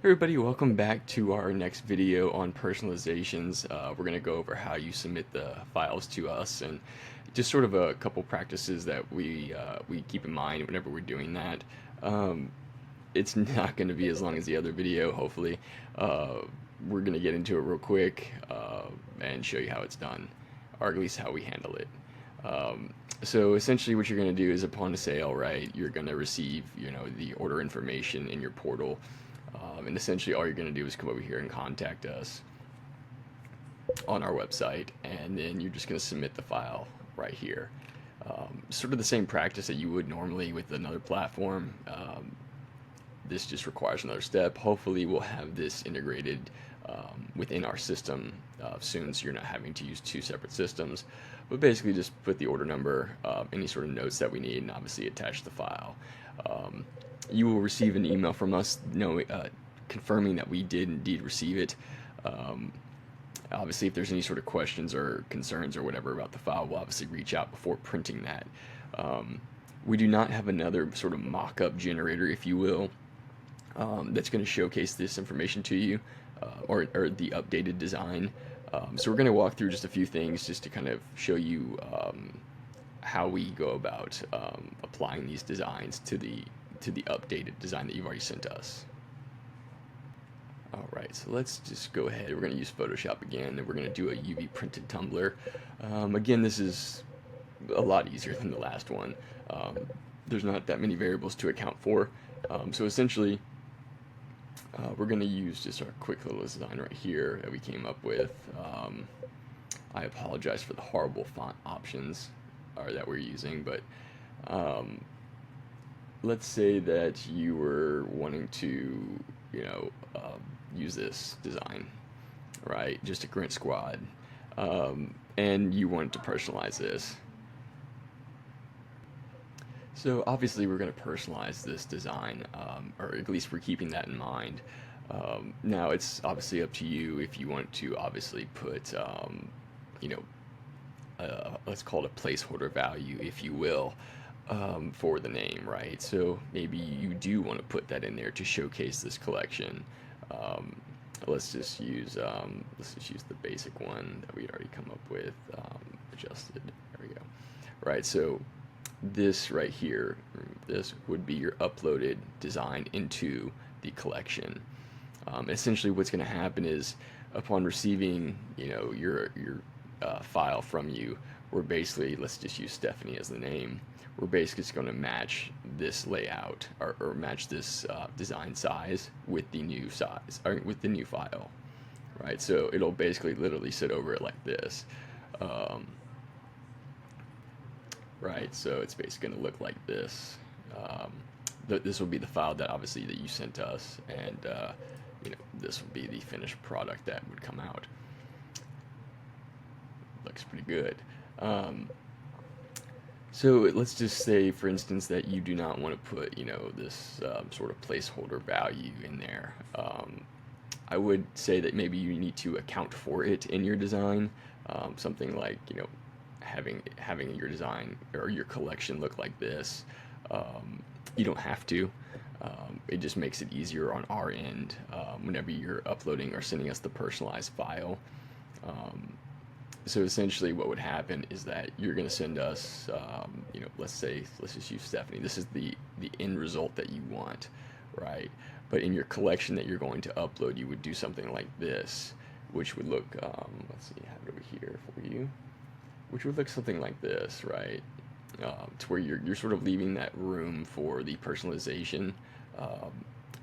Everybody, welcome back to our next video on personalizations. We're going to go over how you submit the files to us and just sort of a couple practices that we keep in mind whenever we're doing that. Um, it's not going to be as long as the other video, hopefully. Uh, we're going to get into it real quick and show you how it's done, or at least how we handle it. So essentially what you're going to do is upon a sale, right, you're going to receive, the order information in your portal. And essentially all you're going to do is come over here and contact us on our website, and then you're just going to submit the file right here. Sort of the same practice that you would normally with another platform. This just requires another step. Hopefully we'll have this integrated within our system soon, so you're not having to use two separate systems. But basically just put the order number, any sort of notes that we need, and obviously attach the file. You will receive an email from us confirming that we did indeed receive it. Um, Obviously, if there's any sort of questions or concerns or whatever about the file, we'll obviously reach out before printing that. Um, we do not have another sort of mock-up generator, if you will, that's going to showcase this information to you, or the updated design. So we're going to walk through just a few things just to kind of show you how we go about applying these designs to the updated design that you've already sent us. Alright, so let's just go ahead. We're going to use Photoshop again, and we're going to do a UV printed tumbler. Again, this is a lot easier than the last one. There's not that many variables to account for. So essentially, we're going to use just our quick little design right here that we came up with. I apologize for the horrible font options that we're using, but let's say that you were wanting to, use this design, right? Just a Grint Squad, and you want to personalize this. So obviously we're going to personalize this design, or at least we're keeping that in mind. Now it's obviously up to you if you want to obviously put, you know, let's call it a placeholder value, if you will, for the name, right? So maybe you do want to put that in there to showcase this collection. Um, let's just use the basic one that we'd already come up with, adjusted. There we go. Right. So this right here, this would be your uploaded design into the collection. Essentially, what's going to happen is, upon receiving, your file from you, we're basically, let's just use Stephanie as the name. We're basically just going to match this layout, or match this design size with the new size, or with the new file, right? So it'll basically literally sit over it like this. Right, so it's basically going to look like this. This will be the file that obviously that you sent us, and this will be the finished product that would come out. Looks pretty good. So let's just say, for instance, that you do not want to put, this sort of placeholder value in there. I would say that maybe you need to account for it in your design. Something like, having your design or your collection look like this. You don't have to. It just makes it easier on our end whenever you're uploading or sending us the personalized file. So essentially what would happen is that you're going to send us, let's just use Stephanie. This is the end result that you want, right? But in your collection that you're going to upload, you would do something like this, which would look, let's see, I have it over here for you, which would look something like this, right? To where you're sort of leaving that room for the personalization.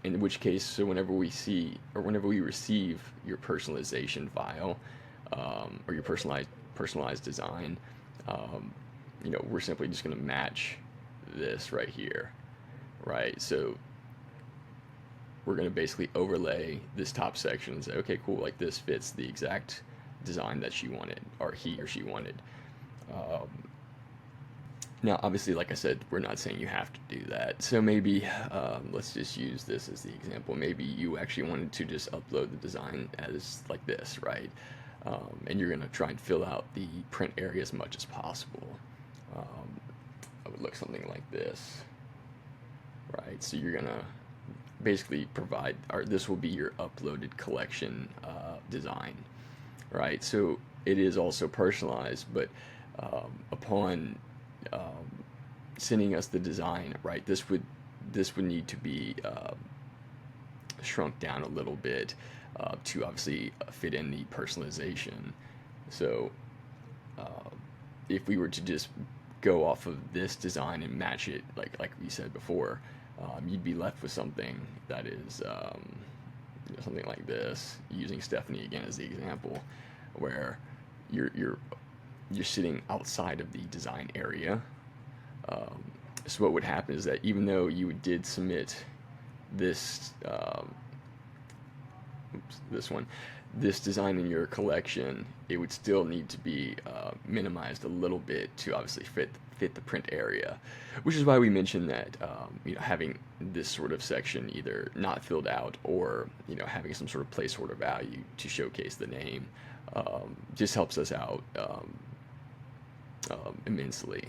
In which case, so whenever we receive your personalization file, or your personalized design, we're simply just going to match this right here, right? So we're going to basically overlay this top section and say, okay, cool, like this fits the exact design that she wanted, or he or she wanted. Now, obviously, like I said, we're not saying you have to do that. So maybe, let's just use this as the example. Maybe you actually wanted to just upload the design as like this, right? And you're going to try and fill out the print area as much as possible. It would look something like this, right? So you're going to basically provide, or this will be your uploaded collection design, right? So it is also personalized, but upon sending us the design, right, this would need to be shrunk down a little bit to obviously fit in the personalization. So uh, if we were to just go off of this design and match it, like we said before, you'd be left with something that is something like this. Using Stephanie again as the example, where you're you're you're sitting outside of the design area. Um, so what would happen is that even though you did submit this this one, this design in your collection, it would still need to be minimized a little bit to obviously fit the print area, which is why we mentioned that having this sort of section either not filled out or having some sort of placeholder value to showcase the name just helps us out immensely.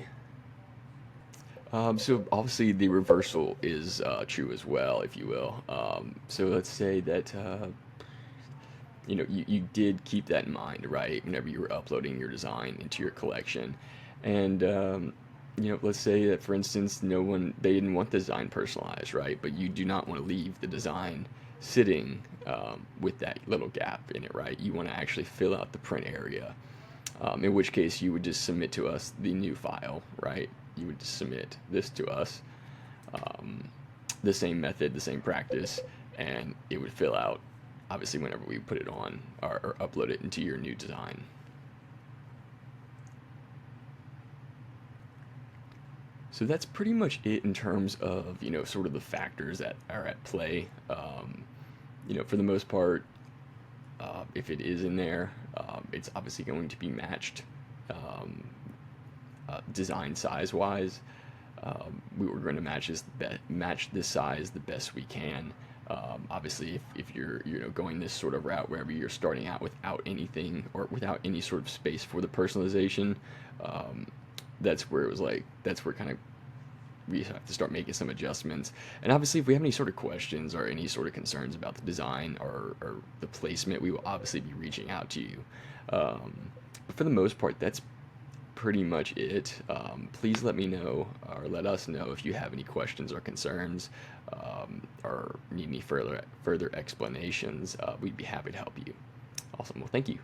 So obviously the reversal is true as well, if you will. So let's say that you did keep that in mind, right? Whenever you were uploading your design into your collection, and let's say that for instance, they didn't want the design personalized, right? But you do not want to leave the design sitting with that little gap in it, right? You want to actually fill out the print area. In which case you would just submit to us the new file, right? You would just submit this to us, um, the same method, the same practice, and it would fill out, obviously, whenever we put it on or upload it into your new design. So that's pretty much it in terms of, sort of the factors that are at play. For the most part, if it is in there, it's obviously going to be matched um, design size wise. We were going to match this size the best we can. Obviously, if you're going this sort of route wherever you're starting out without anything or without any sort of space for the personalization, um, that's where kind of we have to start making some adjustments. And obviously, if we have any sort of questions or any sort of concerns about the design or the placement, we will obviously be reaching out to you. But for the most part, that's pretty much it. Please let me know or let us know if you have any questions or concerns or need any further explanations. We'd be happy to help you. Awesome. Well, thank you.